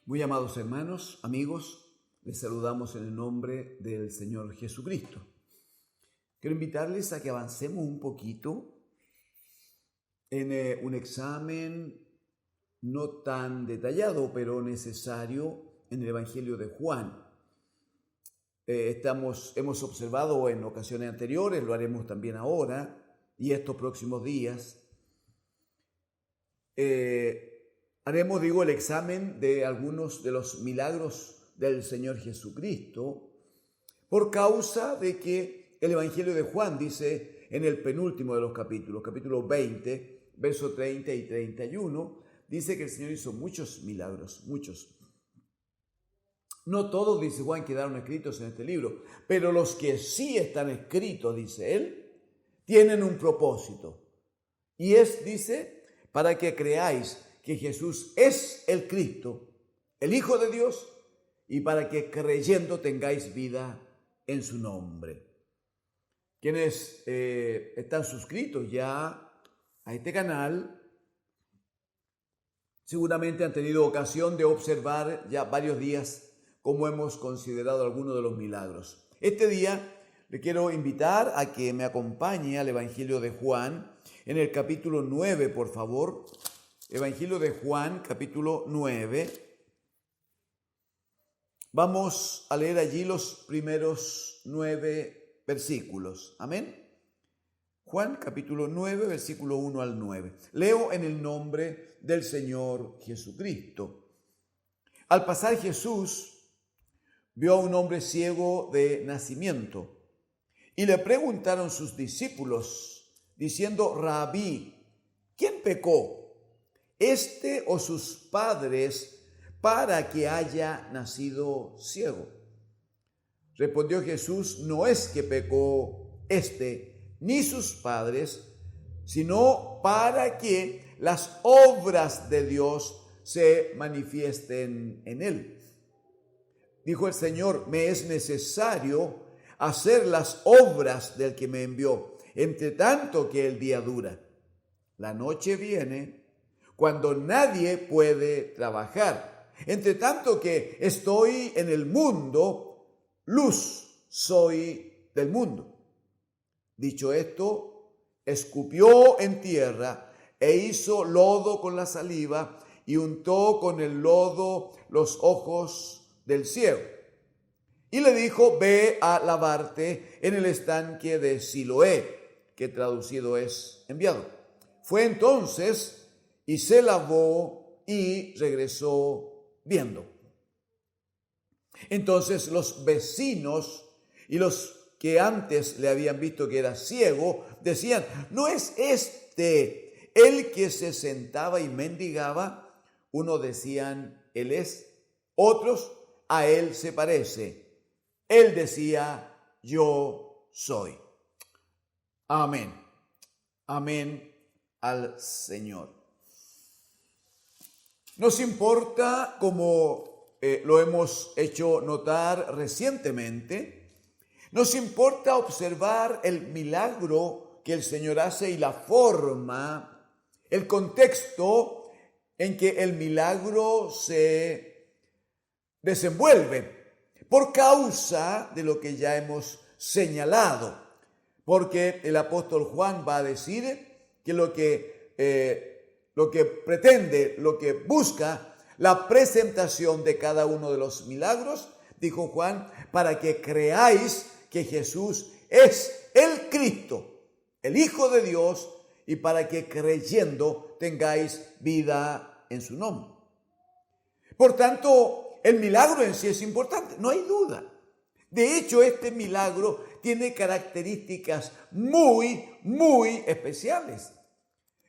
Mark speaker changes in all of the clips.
Speaker 1: Muy amados hermanos, amigos, les saludamos en el nombre del Señor Jesucristo. Quiero invitarles a que avancemos un poquito en un examen no tan detallado, pero necesario en el Evangelio de Juan. Hemos observado en ocasiones anteriores, lo haremos también ahora y estos próximos días. Haremos, el examen de algunos de los milagros del Señor Jesucristo por causa de que el Evangelio de Juan dice en el penúltimo de los capítulos, capítulo 20, versos 30 y 31, dice que el Señor hizo muchos milagros, muchos. No todos, dice Juan, quedaron escritos en este libro, pero los que sí están escritos, dice él, tienen un propósito. Y dice, para que creáis que Jesús es el Cristo, el Hijo de Dios, y para que creyendo tengáis vida en su nombre. Quienes están suscritos ya a este canal, seguramente han tenido ocasión de observar ya varios días cómo hemos considerado algunos de los milagros. Este día le quiero invitar a que me acompañe al Evangelio de Juan en el capítulo 9, por favor. Evangelio de Juan, capítulo 9. Vamos a leer allí los primeros 9 versículos. Amén. Juan, capítulo 9, versículo 1 al 9. Leo en el nombre del Señor Jesucristo. Al pasar Jesús vio a un hombre ciego de nacimiento y le preguntaron sus discípulos, diciendo: Rabí, ¿quién pecó, este o sus padres, para que haya nacido ciego? Respondió Jesús: no es que pecó este ni sus padres, sino para que las obras de Dios se manifiesten en él. Dijo el Señor: me es necesario hacer las obras del que me envió, entre tanto que el día dura. La noche viene cuando nadie puede trabajar. Entre tanto que estoy en el mundo, luz soy del mundo. Dicho esto, escupió en tierra e hizo lodo con la saliva y untó con el lodo los ojos del ciego. Y le dijo: ve a lavarte en el estanque de Siloé, que traducido es enviado. Fue entonces y se lavó y regresó viendo. Entonces los vecinos y los que antes le habían visto que era ciego decían: ¿no es este el que se sentaba y mendigaba? Unos decían: él es. Otros: a él se parece. Él decía: yo soy. Amén. Amén al Señor. Nos importa, como lo hemos hecho notar recientemente, nos importa observar el milagro que el Señor hace y la forma, el contexto en que el milagro se desenvuelve por causa de lo que ya hemos señalado. Porque el apóstol Juan va a decir que lo que pretende, lo que busca, la presentación de cada uno de los milagros, dijo Juan, para que creáis que Jesús es el Cristo, el Hijo de Dios, y para que creyendo tengáis vida en su nombre. Por tanto, el milagro en sí es importante, no hay duda. De hecho, este milagro tiene características muy especiales.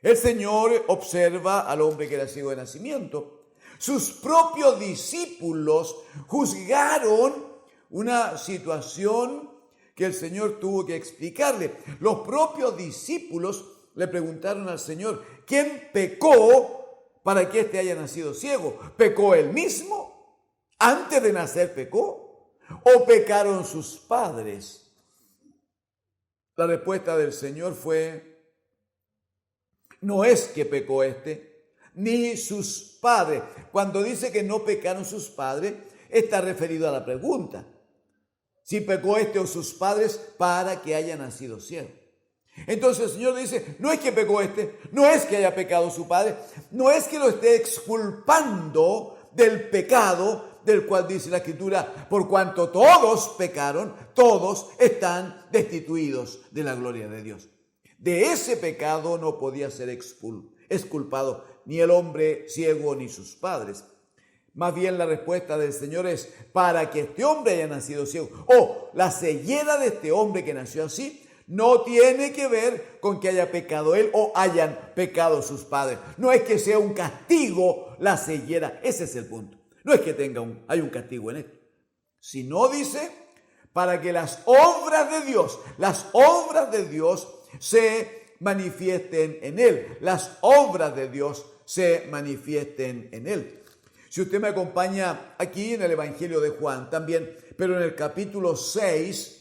Speaker 1: El Señor observa al hombre que era ciego de nacimiento. Sus propios discípulos juzgaron una situación que el Señor tuvo que explicarle. Los propios discípulos le preguntaron al Señor: ¿quién pecó para que éste haya nacido ciego? ¿Pecó él mismo? ¿Antes de nacer pecó? ¿O pecaron sus padres? La respuesta del Señor fue: no es que pecó este, ni sus padres. Cuando dice que no pecaron sus padres, está referido a la pregunta: si pecó este o sus padres para que haya nacido ciego. Entonces el Señor dice, no es que pecó este, no es que haya pecado su padre, no es que lo esté exculpando del pecado del cual dice la Escritura, por cuanto todos pecaron, todos están destituidos de la gloria de Dios. De ese pecado no podía ser exculpado ni el hombre ciego ni sus padres. Más bien la respuesta del Señor es para que este hombre haya nacido ciego. O la ceguera de este hombre que nació así no tiene que ver con que haya pecado él o hayan pecado sus padres. No es que sea un castigo la ceguera, ese es el punto. No es que hay un castigo en esto. Sino dice, para que las obras de Dios se manifiesten en él. Las obras de Dios se manifiesten en él. Si usted me acompaña aquí en el Evangelio de Juan también, pero en el capítulo 6,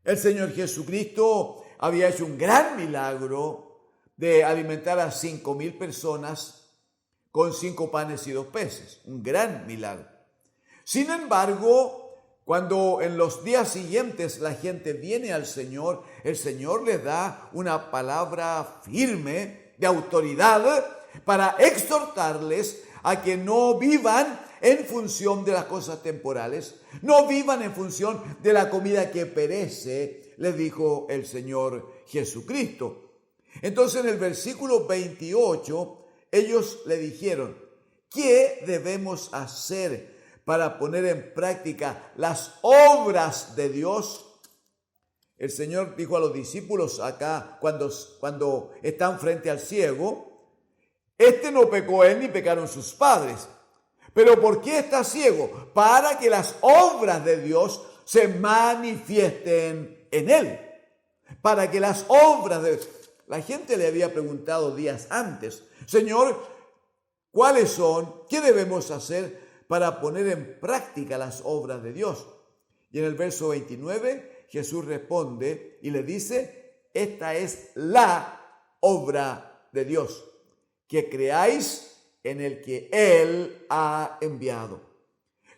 Speaker 1: el Señor Jesucristo había hecho un gran milagro de alimentar a 5,000 personas con 5 panes y 2 peces. Un gran milagro. Sin embargo, cuando en los días siguientes la gente viene al Señor, el Señor les da una palabra firme de autoridad para exhortarles a que no vivan en función de las cosas temporales, no vivan en función de la comida que perece, les dijo el Señor Jesucristo. Entonces en el versículo 28, ellos le dijeron, ¿qué debemos hacer para poner en práctica las obras de Dios? El Señor dijo a los discípulos acá, cuando están frente al ciego, este no pecó él ni pecaron sus padres. ¿Pero por qué está ciego? Para que las obras de Dios se manifiesten en él. Para que las obras de Dios. La gente le había preguntado días antes, Señor, ¿cuáles son? ¿Qué debemos hacer para poner en práctica las obras de Dios? Y en el verso 29 Jesús responde y le dice, esta es la obra de Dios, que creáis en el que Él ha enviado.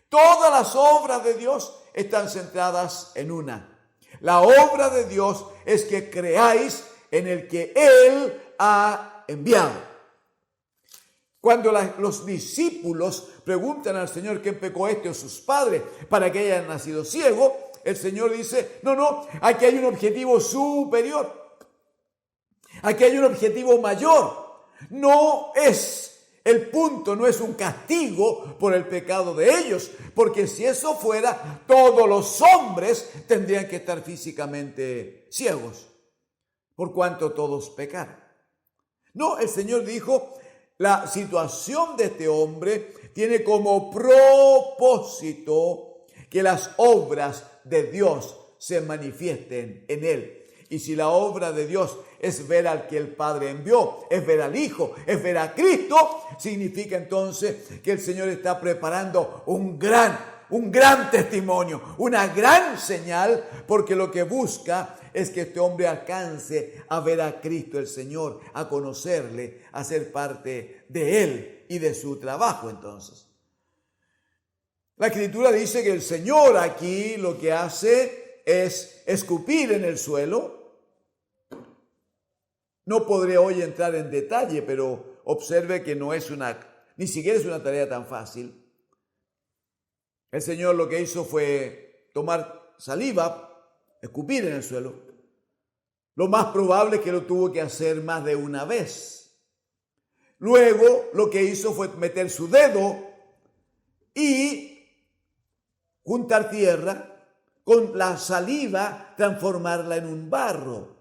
Speaker 1: Todas las obras de Dios están centradas en una. La obra de Dios es que creáis en el que Él ha enviado. Cuando los discípulos preguntan al Señor quién pecó este o sus padres para que hayan nacido ciego, el Señor dice, no, aquí hay un objetivo superior. Aquí hay un objetivo mayor. El punto no es un castigo por el pecado de ellos, porque si eso fuera, todos los hombres tendrían que estar físicamente ciegos, por cuanto todos pecaron. No, el Señor dijo, la situación de este hombre tiene como propósito que las obras de Dios se manifiesten en él. Y si la obra de Dios es ver al que el Padre envió, es ver al Hijo, es ver a Cristo, significa entonces que el Señor está preparando un gran testimonio, una gran señal, porque lo que busca es que este hombre alcance a ver a Cristo el Señor, a conocerle, a ser parte de Él y de su trabajo entonces. La Escritura dice que el Señor aquí lo que hace es escupir en el suelo. No podré hoy entrar en detalle, pero observe que ni siquiera es una tarea tan fácil. El Señor lo que hizo fue tomar saliva, escupir en el suelo. Lo más probable es que lo tuvo que hacer más de una vez. Luego lo que hizo fue meter su dedo y juntar tierra, con la saliva transformarla en un barro.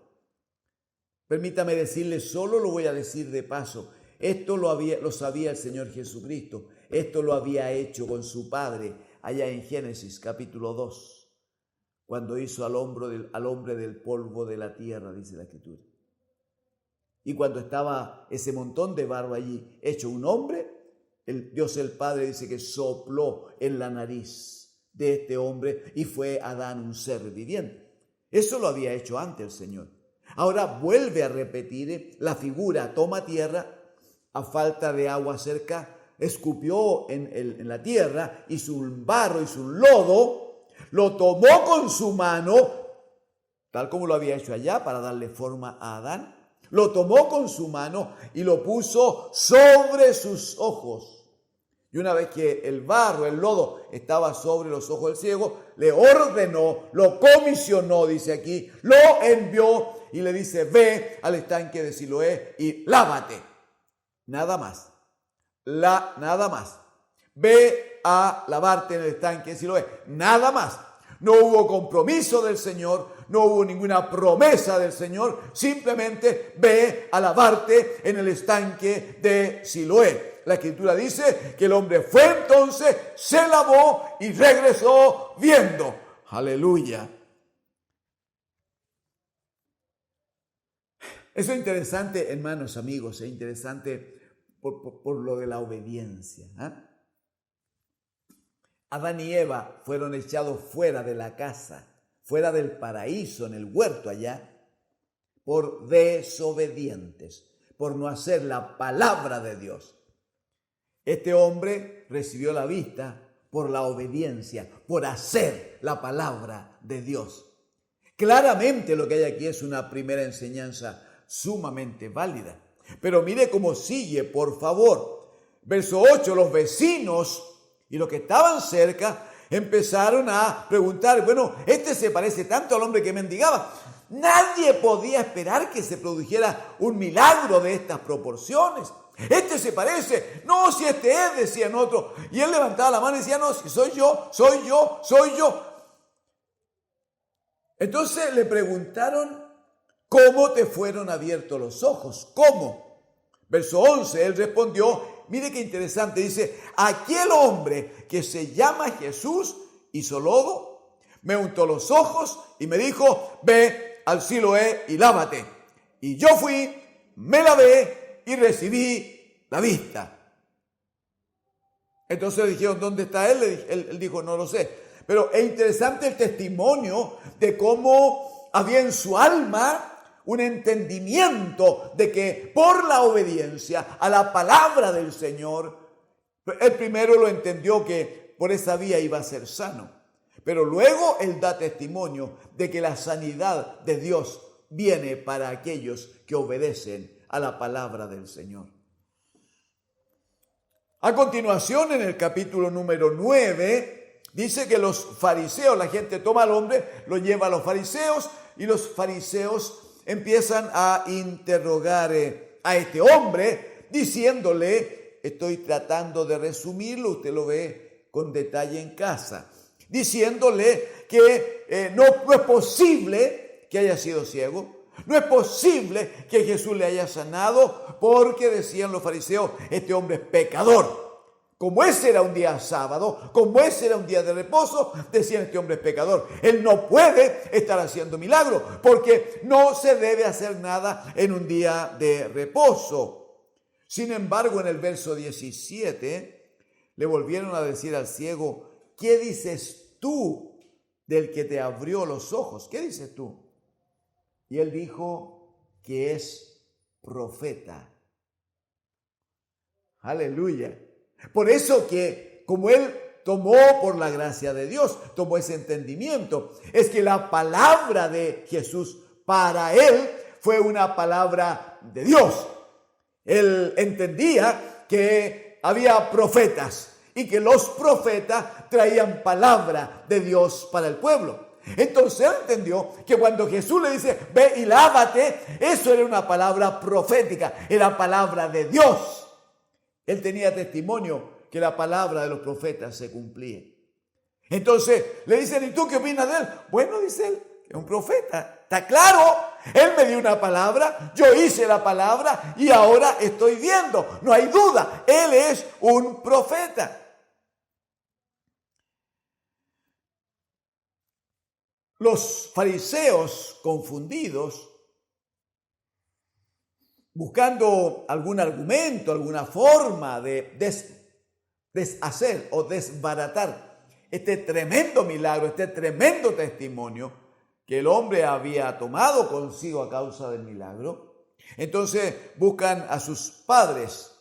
Speaker 1: Permítame decirle, solo lo voy a decir de paso, esto lo sabía el Señor Jesucristo, esto lo había hecho con su Padre allá en Génesis capítulo 2, cuando hizo al hombre del polvo de la tierra, dice la Escritura. Y cuando estaba ese montón de barro allí hecho un hombre, Dios el Padre dice que sopló en la nariz de este hombre y fue Adán un ser viviente. Eso lo había hecho antes el Señor. Ahora vuelve a repetir la figura, toma tierra, a falta de agua cerca, escupió en la tierra, hizo un barro, hizo un lodo, lo tomó con su mano, tal como lo había hecho allá para darle forma a Adán, lo tomó con su mano y lo puso sobre sus ojos. Y una vez que el barro, el lodo, estaba sobre los ojos del ciego, le ordenó, lo comisionó, dice aquí, lo envió y le dice, ve al estanque de Siloé y lávate. Nada más. Nada más. Ve a lavarte en el estanque de Siloé. Nada más. No hubo compromiso del Señor, no hubo ninguna promesa del Señor, simplemente ve a lavarte en el estanque de Siloé. La Escritura dice que el hombre fue entonces, se lavó y regresó viendo. Aleluya. Eso es interesante, hermanos, amigos, es interesante por lo de la obediencia. Adán y Eva fueron echados fuera de la casa, fuera del paraíso, en el huerto allá, por desobedientes, por no hacer la palabra de Dios. Este hombre recibió la vista por la obediencia, por hacer la palabra de Dios. Claramente lo que hay aquí es una primera enseñanza sumamente válida. Pero mire cómo sigue, por favor. Verso 8, los vecinos y los que estaban cerca empezaron a preguntar, bueno, este se parece tanto al hombre que mendigaba. Nadie podía esperar que se produjera un milagro de estas proporciones. Este se parece, no, si este es, decían otros. Y él levantaba la mano y decía, no, si soy yo. Entonces le preguntaron, ¿cómo te fueron abiertos los ojos? ¿Cómo? Verso 11, él respondió, mire qué interesante, dice, aquel hombre que se llama Jesús hizo lodo, me untó los ojos y me dijo, ve al Siloé y lávate. Y yo fui, me lavé y recibí la vista. Entonces dijeron, ¿dónde está él? Él dijo, no lo sé. Pero es interesante el testimonio de cómo había en su alma un entendimiento de que por la obediencia a la palabra del Señor, él primero lo entendió que por esa vía iba a ser sano. Pero luego él da testimonio de que la sanidad de Dios viene para aquellos que obedecen a la palabra del Señor. A continuación, en el capítulo número 9, dice que los fariseos, la gente toma al hombre, lo lleva a los fariseos y los fariseos empiezan a interrogar a este hombre diciéndole, estoy tratando de resumirlo, usted lo ve con detalle en casa, diciéndole que no es posible que haya sido ciego. No es posible que Jesús le haya sanado porque decían los fariseos, este hombre es pecador. Como ese era un día sábado, como ese era un día de reposo, decían este hombre es pecador. Él no puede estar haciendo milagros porque no se debe hacer nada en un día de reposo. Sin embargo, en el verso 17 le volvieron a decir al ciego, ¿qué dices tú del que te abrió los ojos? ¿Qué dices tú? Y él dijo que es profeta. Aleluya. Por eso que como él tomó por la gracia de Dios, tomó ese entendimiento, es que la palabra de Jesús para él fue una palabra de Dios. Él entendía que había profetas y que los profetas traían palabra de Dios para el pueblo. Entonces él entendió que cuando Jesús le dice, ve y lávate, eso era una palabra profética, era palabra de Dios. Él tenía testimonio que la palabra de los profetas se cumplía. Entonces le dicen, ¿y tú qué opinas de él? Bueno, dice él, es un profeta. Está claro, él me dio una palabra, yo hice la palabra y ahora estoy viendo. No hay duda, él es un profeta. Los fariseos confundidos, buscando algún argumento, alguna forma de deshacer o desbaratar este tremendo milagro, este tremendo testimonio, que el hombre había tomado consigo a causa del milagro. Entonces buscan a sus padres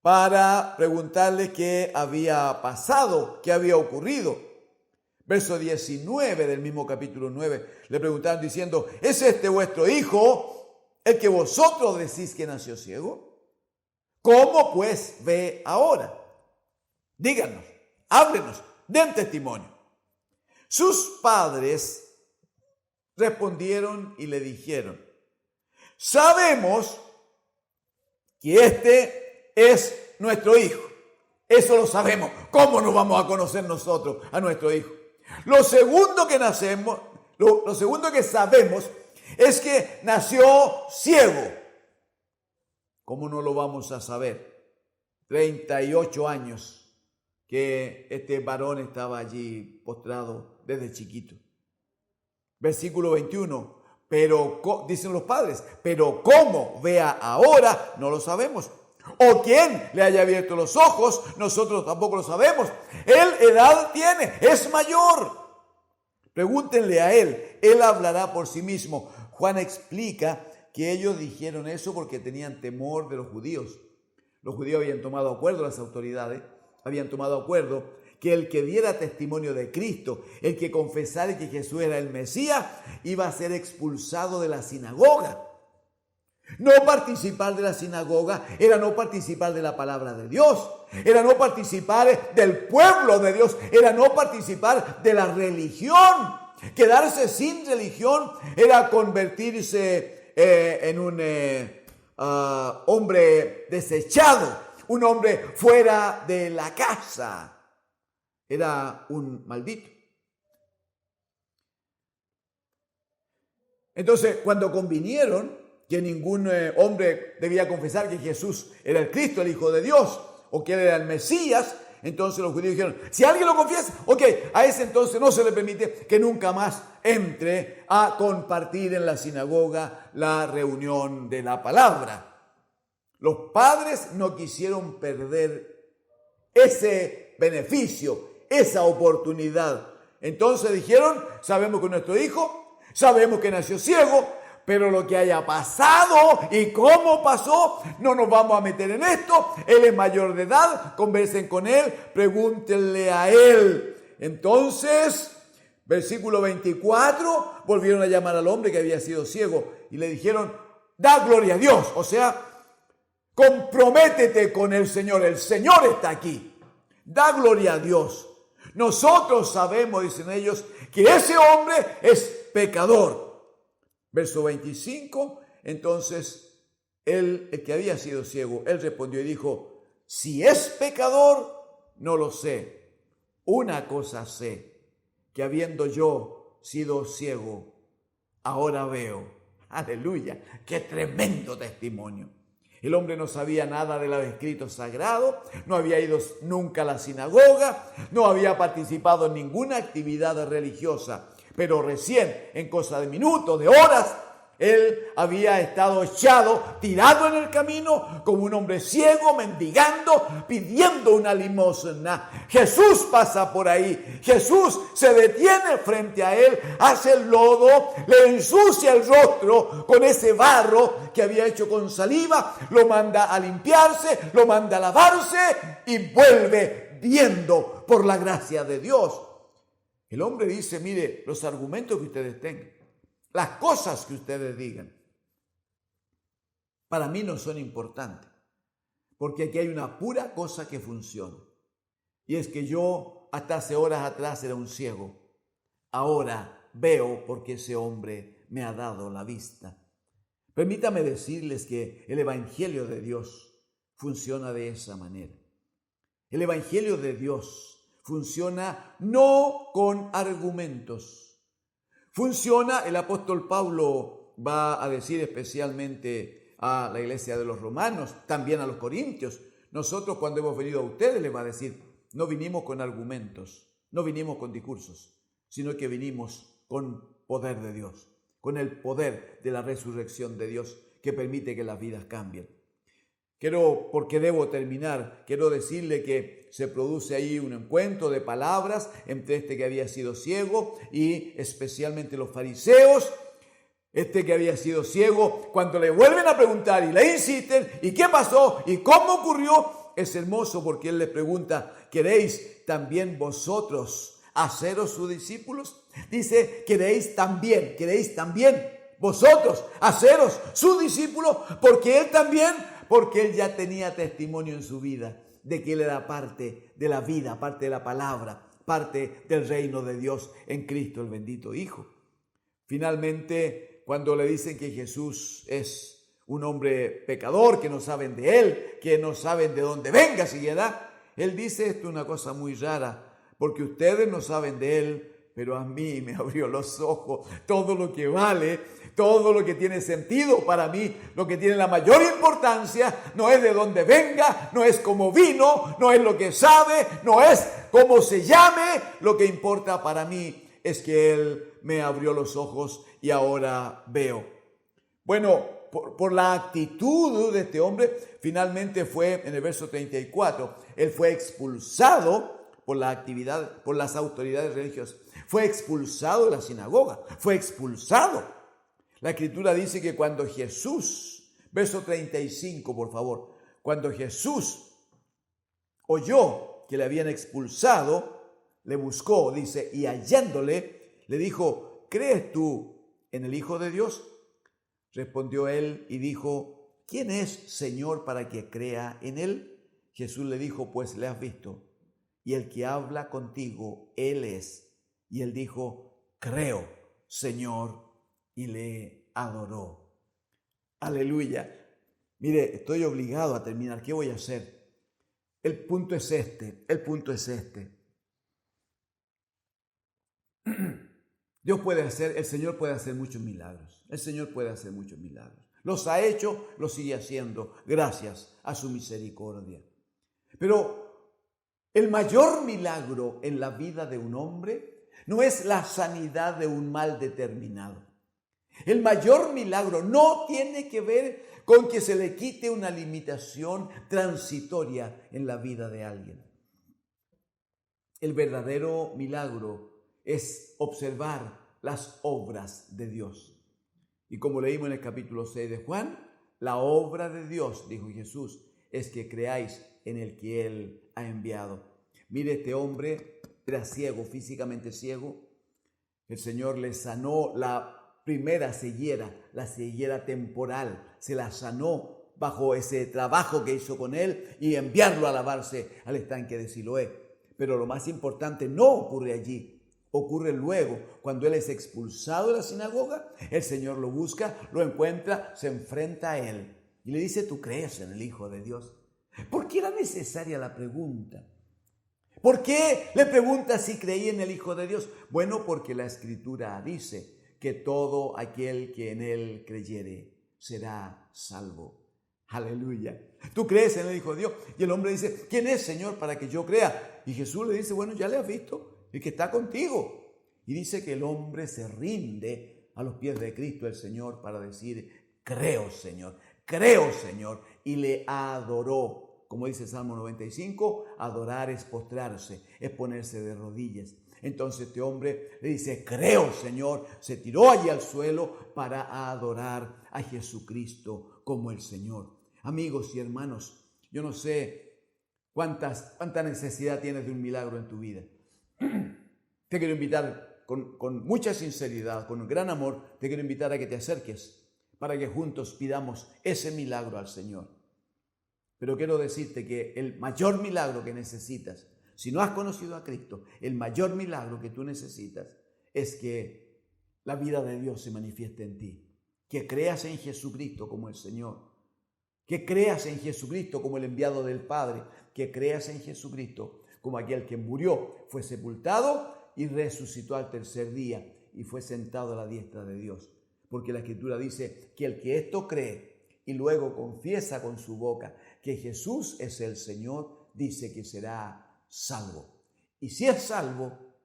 Speaker 1: para preguntarle qué había pasado, qué había ocurrido. Verso 19 del mismo capítulo 9, le preguntaron diciendo, ¿es este vuestro hijo, el que vosotros decís que nació ciego? ¿Cómo pues ve ahora? Díganos, háblenos, den testimonio. Sus padres respondieron y le dijeron, sabemos que este es nuestro hijo. Eso lo sabemos. ¿Cómo no vamos a conocer nosotros a nuestro hijo? Lo segundo que sabemos es que nació ciego. ¿Cómo no lo vamos a saber? 38 años que este varón estaba allí postrado desde chiquito. Versículo 21. Pero, dicen los padres, pero cómo vea ahora, no lo sabemos. O quién le haya abierto los ojos, nosotros tampoco lo sabemos. Él edad tiene, es mayor. Pregúntenle a él hablará por sí mismo. Juan explica que ellos dijeron eso porque tenían temor de los judíos. Los judíos habían tomado acuerdo, las autoridades habían tomado acuerdo que el que diera testimonio de Cristo, el que confesara que Jesús era el Mesías, iba a ser expulsado de la sinagoga. No participar de la sinagoga era no participar de la palabra de Dios, era no participar del pueblo de Dios, era no participar de la religión. Quedarse sin religión era convertirse en un hombre desechado, un hombre fuera de la casa. Era un maldito. Entonces, cuando convinieron que ningún hombre debía confesar que Jesús era el Cristo, el Hijo de Dios, o que él era el Mesías, entonces los judíos dijeron, si alguien lo confiesa, ok, a ese entonces no se le permite que nunca más entre a compartir en la sinagoga la reunión de la palabra. Los padres no quisieron perder ese beneficio, esa oportunidad. Entonces dijeron, sabemos que nuestro hijo, sabemos que nació ciego, pero lo que haya pasado y cómo pasó, no nos vamos a meter en esto. Él es mayor de edad, conversen con él, pregúntenle a él. Entonces, versículo 24, volvieron a llamar al hombre que había sido ciego y le dijeron, da gloria a Dios, o sea, comprométete con el Señor está aquí, da gloria a Dios. Nosotros sabemos, dicen ellos, que ese hombre es pecador. Verso 25, entonces el que había sido ciego, él respondió y dijo, si es pecador, no lo sé. Una cosa sé, que habiendo yo sido ciego, ahora veo. Aleluya, qué tremendo testimonio. El hombre no sabía nada de los escritos sagrados, no había ido nunca a la sinagoga, no había participado en ninguna actividad religiosa. Pero recién, en cosa de minutos, de horas, él había estado echado, tirado en el camino, como un hombre ciego, mendigando, pidiendo una limosna. Jesús pasa por ahí, Jesús se detiene frente a él, hace el lodo, le ensucia el rostro con ese barro que había hecho con saliva, lo manda a limpiarse, lo manda a lavarse y vuelve viendo por la gracia de Dios. El hombre dice, mire, los argumentos que ustedes tengan, las cosas que ustedes digan, para mí no son importantes, porque aquí hay una pura cosa que funciona. Y es que yo hasta hace horas atrás era un ciego, ahora veo porque ese hombre me ha dado la vista. Permítame decirles que el Evangelio de Dios funciona de esa manera. El Evangelio de Dios funciona no con argumentos. Funciona, el apóstol Pablo va a decir especialmente a la iglesia de los romanos, también a los corintios. Nosotros cuando hemos venido a ustedes les va a decir, no vinimos con argumentos, no vinimos con discursos, sino que vinimos con poder de Dios, con el poder de la resurrección de Dios que permite que las vidas cambien. porque debo terminar, quiero decirle que se produce ahí un encuentro de palabras entre este que había sido ciego y especialmente los fariseos. Este que había sido ciego, cuando le vuelven a preguntar y le insisten, ¿y qué pasó? ¿Y cómo ocurrió? Es hermoso porque él le pregunta, ¿queréis también vosotros haceros sus discípulos? Dice, ¿queréis también vosotros haceros sus discípulos? Porque él ya tenía testimonio en su vida de que él era parte de la vida, parte de la palabra, parte del reino de Dios en Cristo, el bendito Hijo. Finalmente, cuando le dicen que Jesús es un hombre pecador, que no saben de él, que no saben de dónde venga siquiera, él dice esto una cosa muy rara, porque ustedes no saben de él, pero a mí me abrió los ojos. Todo lo que vale, todo lo que tiene sentido para mí, lo que tiene la mayor importancia, no es de dónde venga, no es cómo vino, no es lo que sabe, no es cómo se llame. Lo que importa para mí es que él me abrió los ojos y ahora veo. Bueno, por la actitud de este hombre, finalmente fue en el verso 34, él fue expulsado por las autoridades religiosas. Fue expulsado de la sinagoga, fue expulsado. La Escritura dice que cuando Jesús, verso 35 por favor, cuando Jesús oyó que le habían expulsado, le buscó, dice, y hallándole, le dijo, ¿crees tú en el Hijo de Dios? Respondió él y dijo, ¿quién es, Señor, para que crea en él? Jesús le dijo, pues le has visto, y el que habla contigo, él es. Y él dijo, creo, Señor, y le adoró. Aleluya. Mire, estoy obligado a terminar. ¿Qué voy a hacer? El punto es este. El Señor puede hacer muchos milagros. Los ha hecho, los sigue haciendo, gracias a su misericordia. Pero el mayor milagro en la vida de un hombre no es la sanidad de un mal determinado. El mayor milagro no tiene que ver con que se le quite una limitación transitoria en la vida de alguien. El verdadero milagro es observar las obras de Dios. Y como leímos en el capítulo 6 de Juan, la obra de Dios, dijo Jesús, es que creáis en el que Él ha enviado. Mire, este hombre era ciego, físicamente ciego. El Señor le sanó la primera ceguera, la ceguera temporal. Se la sanó bajo ese trabajo que hizo con él y enviarlo a lavarse al estanque de Siloé. Pero lo más importante no ocurre allí. Ocurre luego, cuando él es expulsado de la sinagoga, el Señor lo busca, lo encuentra, se enfrenta a él y le dice, ¿tú crees en el Hijo de Dios? ¿Por qué era necesaria la pregunta? ¿Por qué le pregunta si creía en el Hijo de Dios? Bueno, porque la Escritura dice que todo aquel que en él creyere será salvo. Aleluya. ¿Tú crees en el Hijo de Dios? Y el hombre dice, ¿quién es, Señor, para que yo crea? Y Jesús le dice, bueno, ya le has visto, el que está contigo. Y dice que el hombre se rinde a los pies de Cristo el Señor para decir, creo, Señor, y le adoró. Como dice el Salmo 95, adorar es postrarse, es ponerse de rodillas. Entonces este hombre le dice, creo, Señor, se tiró allí al suelo para adorar a Jesucristo como el Señor. Amigos y hermanos, yo no sé cuánta necesidad tienes de un milagro en tu vida. Te quiero invitar con mucha sinceridad, con un gran amor, te quiero invitar a que te acerques para que juntos pidamos ese milagro al Señor. Pero quiero decirte que el mayor milagro que necesitas, si no has conocido a Cristo, el mayor milagro que tú necesitas es que la vida de Dios se manifieste en ti. Que creas en Jesucristo como el Señor. Que creas en Jesucristo como el enviado del Padre. Que creas en Jesucristo como aquel que murió, fue sepultado y resucitó al tercer día y fue sentado a la diestra de Dios. Porque la Escritura dice que el que esto cree y luego confiesa con su boca que Jesús es el Señor, dice que será salvo. Y si es salvo,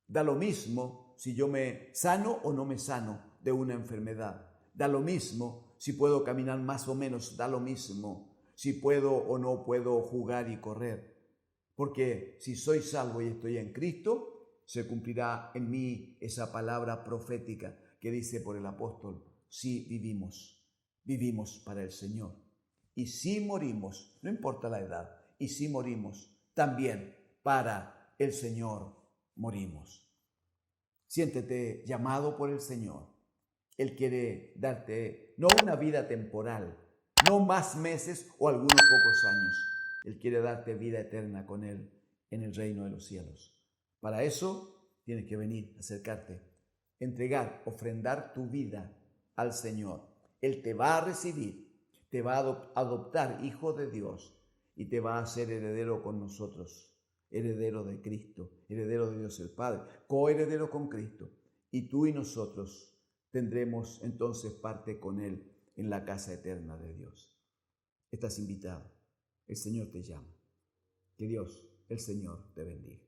Speaker 1: da lo mismo si yo me sano o no me sano de una enfermedad. Da lo mismo si puedo caminar más o menos, da lo mismo si puedo o no puedo jugar y correr. Porque si soy salvo y estoy en Cristo, se cumplirá en mí esa palabra profética que dice por el apóstol: si vivimos para el Señor. Y si morimos, no importa la edad, y si morimos, también para el Señor morimos. Siéntete llamado por el Señor. Él quiere darte no una vida temporal, no más meses o algunos pocos años. Él quiere darte vida eterna con Él en el reino de los cielos. Para eso tienes que venir, acercarte, entregar, ofrendar tu vida al Señor. Él te va a recibir, te va a adoptar hijo de Dios y te va a hacer heredero con nosotros, heredero de Cristo, heredero de Dios el Padre, coheredero con Cristo. Y tú y nosotros tendremos entonces parte con Él en la casa eterna de Dios. Estás invitado. El Señor te llama. Que Dios, el Señor, te bendiga.